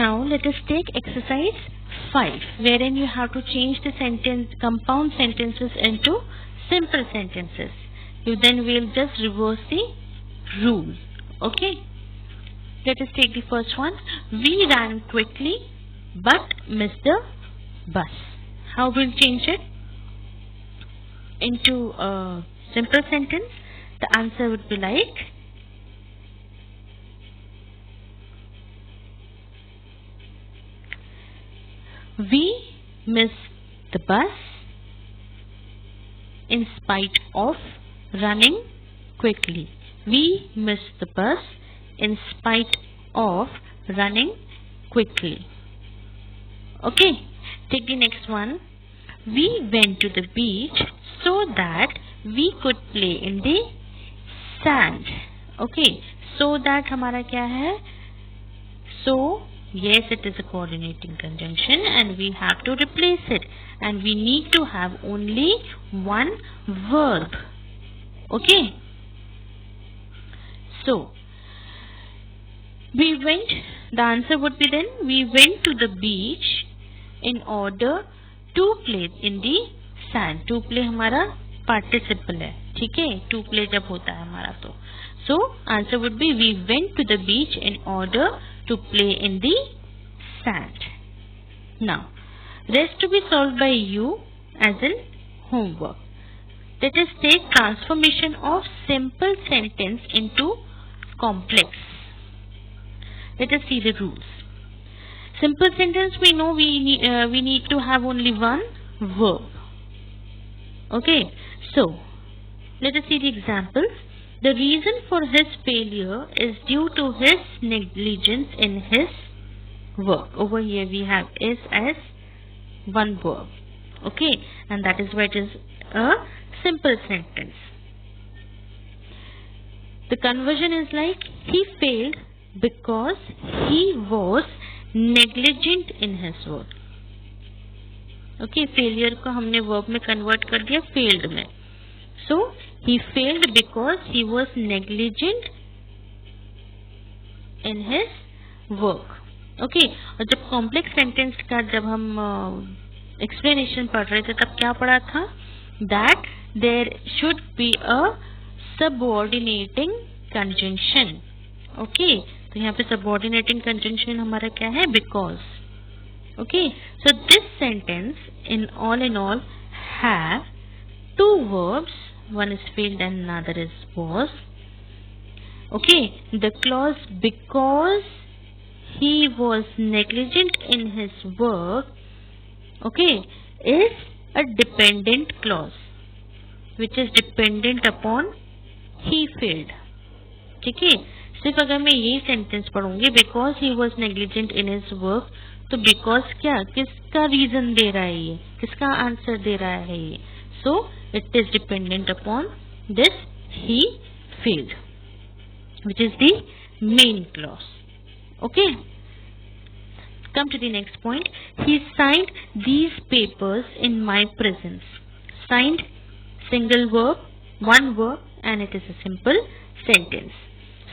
Now let us take exercise 5, wherein you have to change the compound sentences into simple sentences. You then will just reverse the rule. Okay. Let us take the first one. We ran quickly but missed the bus. How will we change it into a simple sentence? The answer would be like, we missed the bus in spite of running quickly. We missed the bus in spite of running quickly. Okay, take the next one. We went to the beach so that we could play in the sand. Okay, so that हमारा क्या है? So, yes, it is a coordinating conjunction and we have to replace it. And we need to have only one verb. Okay. So, the answer would be then, we went to the beach in order to play in the sand. To play हमारा participle है, ठीक है? To play जब होता है हमारा तो. So, answer would be, we went to the beach in order to play in the sand. Now, rest to be solved by you as in homework. Let us take transformation of simple sentence into complex. Let us see the rules. Simple sentence, we know we need to have only one verb. Okay, so let us see the examples. The reason for his failure is due to his negligence in his work. Over here we have is as one verb. Okay, and that is why it is a simple sentence. The conversion is like, he failed because he was negligent in his work. Okay, failure को हमने verb में convert कर दिया failed में. So, he failed because he was negligent in his work. Okay, और जब complex sentence का जब हम explanation पढ़ रहे थे तब क्या पढ़ा था? That there should be a subordinating conjunction. Okay, तो यहाँ पे subordinating conjunction हमारा क्या है? Because. Okay, so this sentence in all have two verbs. One is failed and another is was. Okay, the clause because he was negligent in his work, okay, is a dependent clause which is dependent upon he failed. ठीक है, सिर्फ अगर मैं ये sentence पढ़ूंगी because he was negligent in his work, तो because क्या, किसका reason दे रहा है ये, किसका आंसर दे रहा है ये? So it is dependent upon this he failed, which is the main clause. Okay, come to the next point. He signed these papers in my presence. Signed, single verb, one verb, and it is a simple sentence.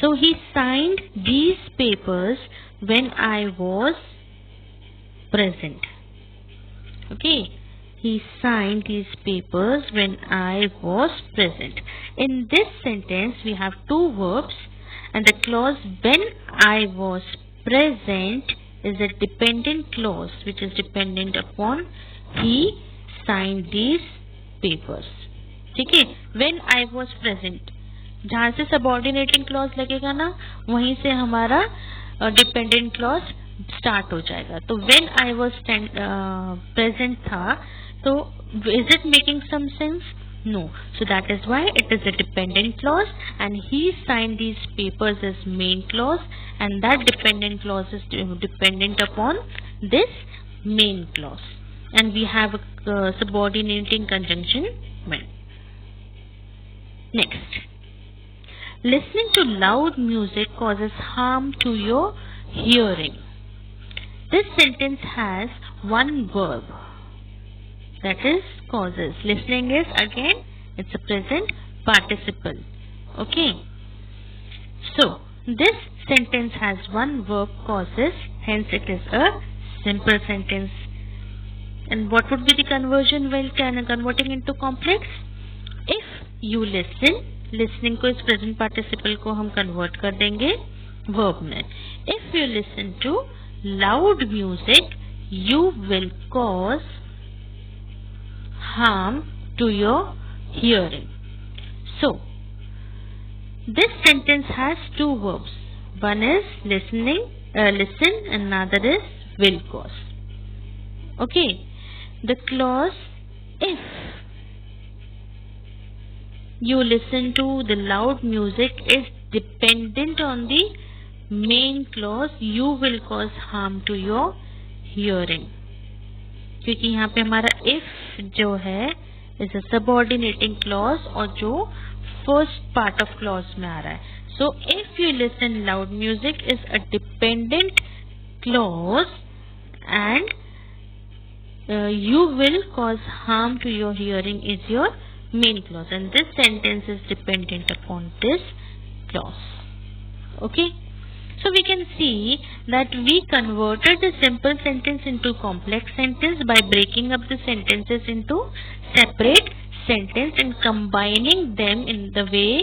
So he signed these papers when I was present. Okay, he signed these papers when I was present. In this sentence we have two verbs, and the clause when I was present is a dependent clause which is dependent upon he signed these papers. ठीक है, when I was present, जहाँ से subordinating clause लगेगा ना, वहीं से हमारा dependent clause start हो जाएगा. तो व्हेन आई वाज प्रेजेंट था, तो is it making some sense? No. So that is why it is a dependent clause and he signed these papers is main clause and that dependent clause is dependent upon this main clause and we have subordinating conjunction when. Next, listening to loud music causes harm to your hearing. This sentence has one verb, that is causes. Listening is again, it's a present participle. Okay. So, this sentence has one verb causes, hence it is a simple sentence. And what would be the conversion while converting into complex? If you listen, listening को इस present participle को हम convert कर देंगे verb में. If you listen to loud music, you will cause harm to your hearing. So, this sentence has two verbs. One is listen, and another is will cause. Okay. The clause if you listen to the loud music is dependent on the main clause you will cause harm to your hearing. क्योंकि यहाँ पे हमारा if जो है is a subordinating clause और जो first part of clause में आ रहा है. So if you listen loud music is a dependent clause and you will cause harm to your hearing is your main clause, and this sentence is dependent upon this clause. Okay, so we can see that we converted the simple sentence into complex sentence by breaking up the sentences into separate sentence and combining them in the way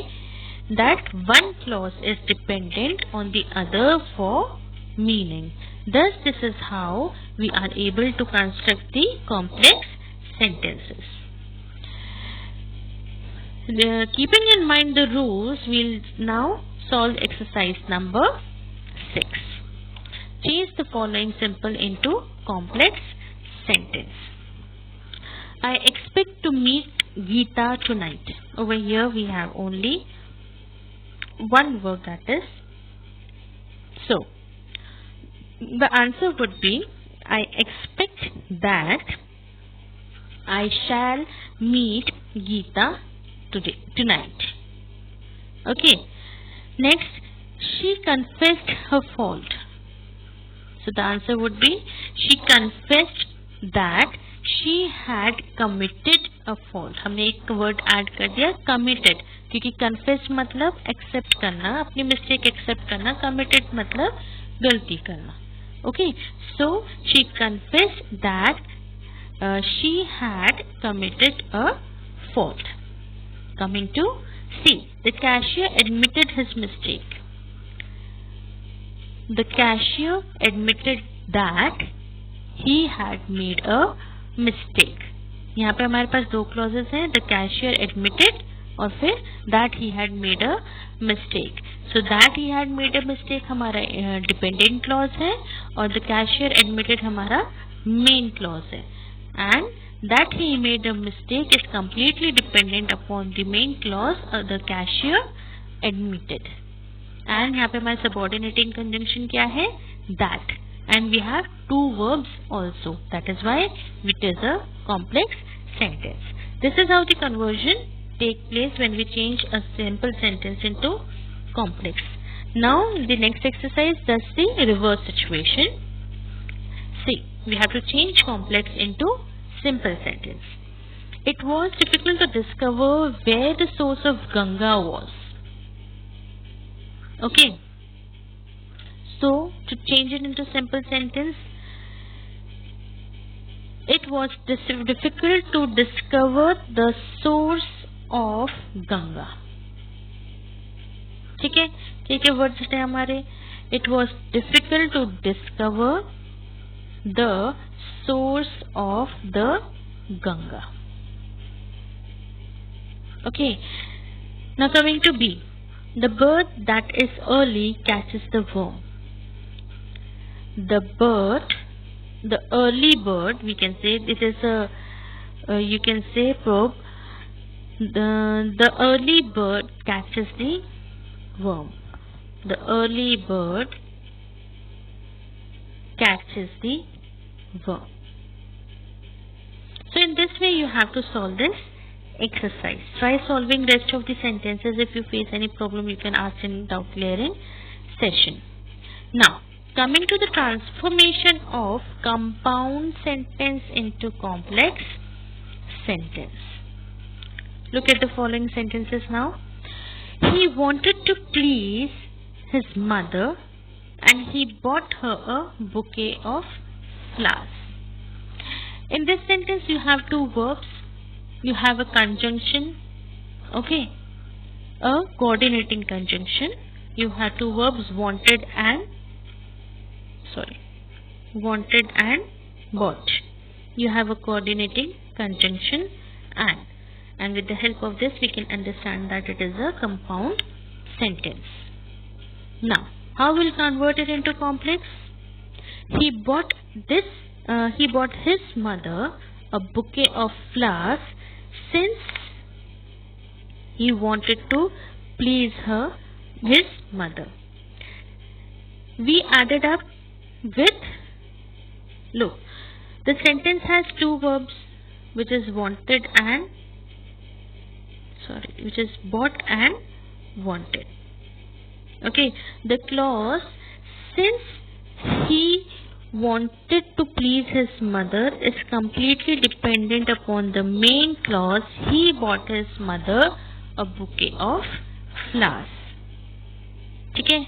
that one clause is dependent on the other for meaning. Thus, this is how we are able to construct the complex sentences. Keeping in mind the rules, we'll now solve exercise number 6. Change the following simple into complex sentence. I expect to meet Geeta tonight. Over here we have only one word, that is so. The answer would be I expect that I shall meet Geeta tonight. Okay. Next, she confessed her fault. So the answer would be she confessed that she had committed a fault. हमने एक word add कर दिया committed, क्योंकि confess मतलब accept करना, अपनी mistake accept करना, committed मतलब गलती करना. Okay, so she confessed that she had committed a fault. Coming to C, the cashier admitted his mistake. The cashier admitted that he had made a mistake. यहाँ पे हमारे पास दो clauses हैं, the cashier admitted और फिर that he had made a mistake. So that he had made a mistake हमारा dependent clause है और the cashier admitted हमारा main clause है. And that he made a mistake is completely dependent upon the main clause or the cashier admitted. And यहाँ पे हमारा subordinating conjunction क्या है? That. And we have two verbs also. That is why it is a complex sentence. This is how the conversion takes place when we change a simple sentence into complex. Now the next exercise does the reverse situation. See, we have to change complex into simple sentence. It was difficult to discover where the source of Ganga was. Okay. So, to change it into simple sentence, it was difficult to discover the source of Ganga. ठीक है, क्या words थे हमारे? It was difficult to discover the source of the Ganga. Okay. Now coming to B. The bird that is early catches the worm. The early bird, we can say it is a, you can say verb. The early bird catches the worm. The early bird catches the worm. So in this way you have to solve this exercise. Try solving rest of the sentences. If you face any problem, you can ask in doubt clearing session. Now, coming to the transformation of compound sentence into complex sentence. Look at the following sentences now. He wanted to please his mother and he bought her a bouquet of flowers. In this sentence you have two verbs, you have a conjunction, okay, a coordinating conjunction. You have two verbs, wanted and bought. You have a coordinating conjunction and with the help of this we can understand that it is a compound sentence. Now, how will convert it into complex? He bought his mother a bouquet of flowers since he wanted to please his mother. We added up with, look, the sentence has two verbs, which is bought and wanted. Okay, the clause, since he wanted to please his mother, is completely dependent upon the main clause, he bought his mother a bouquet of flowers. Okay,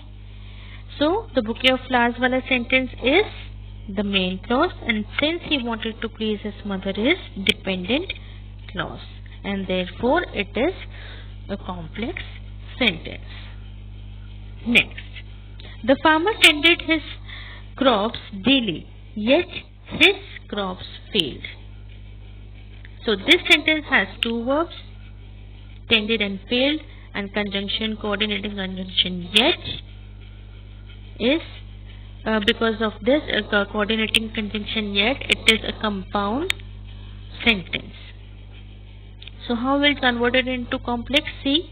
so the bouquet of flowers wala sentence is the main clause, and since he wanted to please his mother is dependent clause, and therefore it is a complex sentence. Next, the farmer tended his crops daily, yet his crops failed. So this sentence has two verbs, tended and failed, and conjunction, coordinating conjunction yet is because of this coordinating conjunction yet, it is a compound sentence. So how will convert it into complex? See,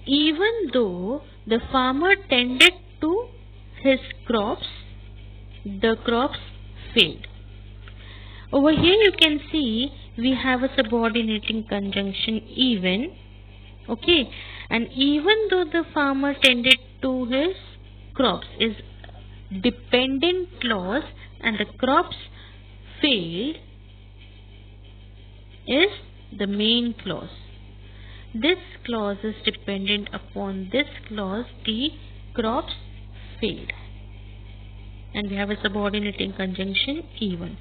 even though the farmer tended to his crops, the crops failed. Over here you can see we have a subordinating conjunction even, okay, and even though the farmer tended to his crops is dependent clause and the crops failed is the main clause. This clause is dependent upon this clause, the crops failed, and we have a subordinating conjunction even.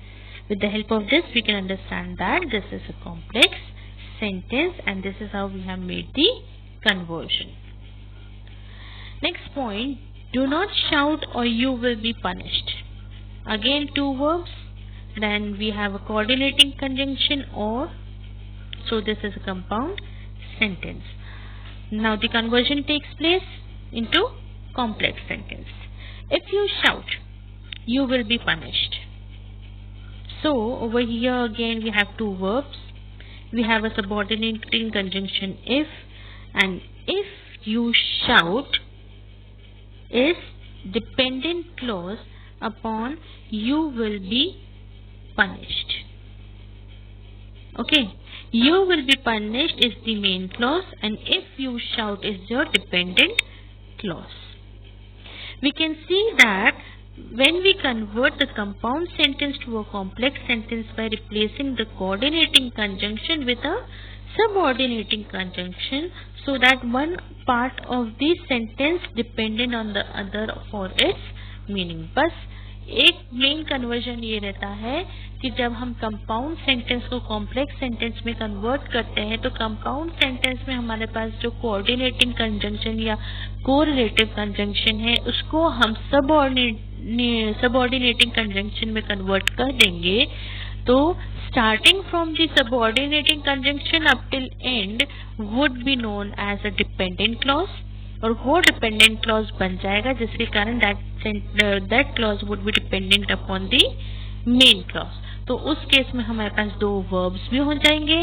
With the help of this we can understand that this is a complex sentence, and this is how we have made the conversion. Next point, do not shout or you will be punished. Again two verbs, then we have a coordinating conjunction or, so this is a compound sentence. Now the conversion takes place into complex sentence. If you shout, you will be punished. So over here again we have two verbs. We have a subordinating conjunction if, and if you shout is dependent clause upon you will be punished. Okay, you will be punished is the main clause, and if you shout is your dependent clause. We can see that when we convert the compound sentence to a complex sentence by replacing the coordinating conjunction with a subordinating conjunction, so that one part of the sentence dependent on the other for its meaning. बस एक main conversion ये रहता है कि जब हम compound sentence को complex sentence में कन्वर्ट करते हैं तो कंपाउंड सेंटेंस में हमारे पास जो कोऑर्डिनेटिंग कंजंक्शन या कोरिलेटिव कंजंक्शन है उसको हम सबऑर्डिनेटिंग कंजंक्शन में कन्वर्ट कर देंगे. तो starting from the subordinating conjunction up till end would be known as a dependent clause, और वो डिपेंडेंट क्लॉज बन जाएगा जिसके कारण that clause would be dependent upon the main clause. तो उस केस में हमारे पास दो वर्ब्स भी हो जाएंगे,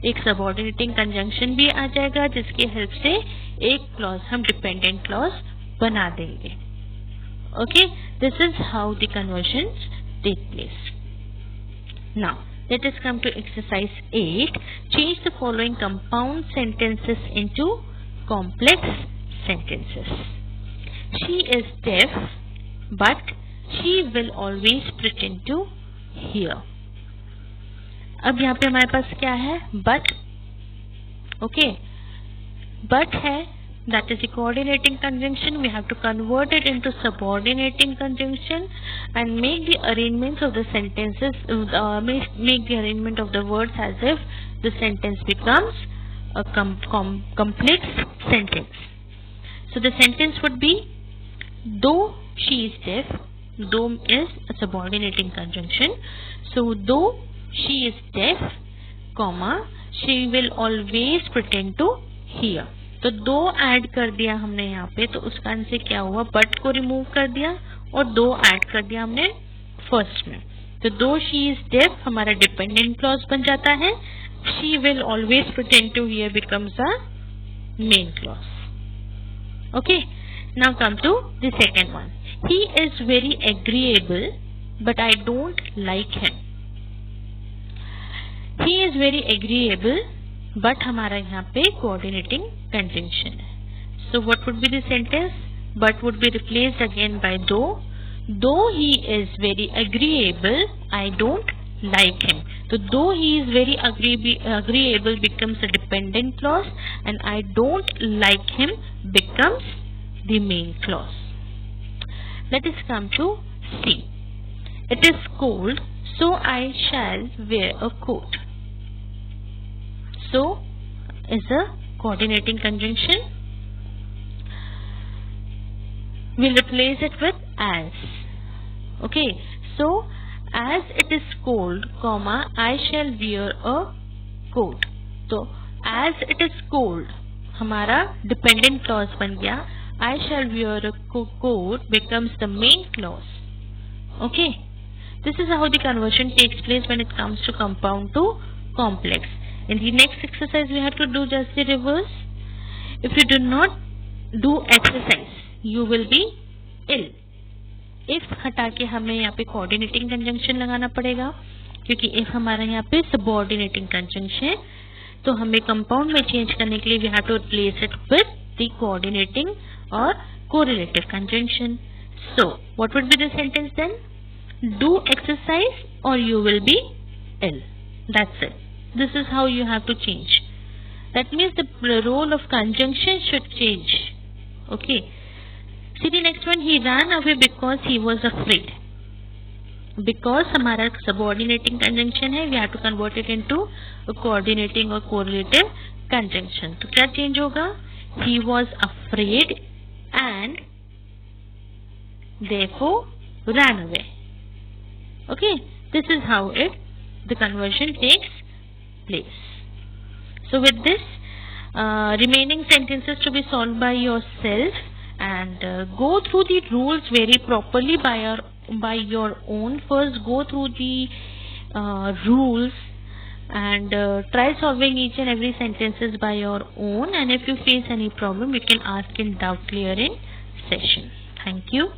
एक सबऑर्डिनेटिंग कंजंक्शन भी आ जाएगा जिसकी हेल्प से एक क्लॉज हम डिपेंडेंट क्लॉज बना देंगे. Okay, this is how the conversion take place. Now, let us come to exercise 8. Change the following compound sentences into complex sentences. She is deaf, but she will always pretend to hear. अब यहाँ पे हमारे पास क्या है? But. Okay, but है that is the coordinating conjunction. We have to convert it into subordinating conjunction and make the arrangements of the sentences, make the arrangement of the words as if the sentence becomes a complex sentence. So the sentence would be, though she is deaf. Though is a subordinating conjunction. So though she is deaf, comma, she will always pretend to hear. तो दो add कर दिया हमने यहाँ पे, तो उस कारण से क्या हुआ, बट को रिमूव कर दिया और दो ऐड कर दिया हमने फर्स्ट में. तो दो शी इज डेफ हमारा डिपेंडेंट क्लॉज बन जाता है. She will always pretend to hear becomes a main clause. Okay, now come to the second one. He is very agreeable but I don't like him. He is very agreeable but हमारा यहाँ पे coordinating conjunction है. So what would be the sentence? But would be replaced again by though. Though he is very agreeable I don't like him. So though he is very agreeable becomes a dependent clause and I don't like him becomes the main clause. Let us come to C. It is cold, so I shall wear a coat. So is a coordinating conjunction. We'll replace it with as. Okay, so as it is cold, comma, I shall wear a coat. तो as it is cold हमारा dependent clause बन गया. I shall wear a coat becomes the main clause. Okay, this is how the conversion takes place when it comes to compound to complex. In the next exercise we have to do just the reverse. If you do not do exercise, you will be ill. If हटा के हमें यहाँ पे coordinating conjunction लगाना पड़ेगा, क्योंकि if हमारा यहाँ पे सबऑर्डिनेटिंग कंजंक्शन, तो हमें कंपाउंड में चेंज करने के लिए we have to replace it with the coordinating or correlative conjunction. So what would be the sentence then? Do exercise or you will be ill. That's it. This is how you have to change. That means the role of conjunction should change. Okay. See the next one. He ran away because he was afraid. Because हमारा subordinating conjunction है, we have to convert it into a coordinating or correlative conjunction. तो क्या change होगा? He was afraid and therefore ran away. Okay, this is how the conversion takes place. So with this, remaining sentences to be solved by yourself. And go through the rules very properly by your own. First go through the rules and try solving each and every sentences by your own, and if you face any problem you can ask in doubt clearing session. Thank you.